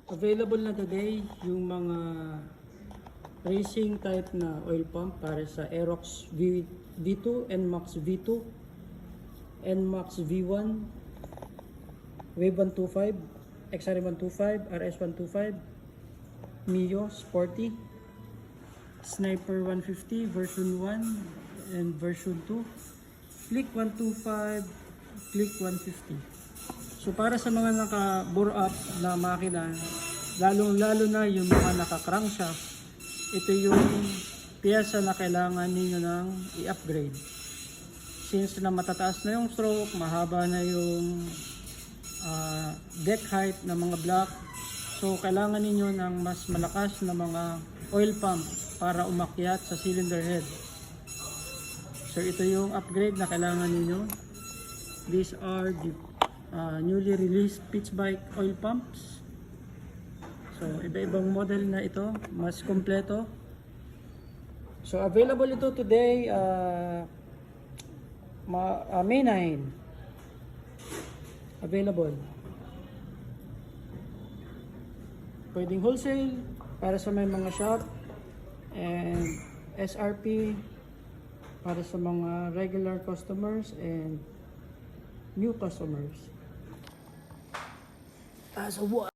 Available na today yung mga racing type na oil pump para sa Aerox V2, NMAX V2, NMAX V1, Wave 125, XR 125, RS 125, Mio Sporty, Sniper 150 version 1 and version 2, Click 125, Click 150. So para sa mga naka-bore up na makina, lalo na yung mga naka-crankshaft, ito yung piyesa na kailangan ninyo nang i-upgrade. Since na matataas na yung stroke, mahaba na yung deck height ng mga block, so kailangan ninyo ng mas malakas na mga oil pump para umakyat sa cylinder head. So ito yung upgrade na kailangan ninyo. These are the newly released pitch bike oil pumps. So iba-ibang model na ito, mas kompleto. So available ito today, May 9 available. Pwedeng wholesale para sa may mga shop, and SRP para sa mga regular customers and new customers. As a what?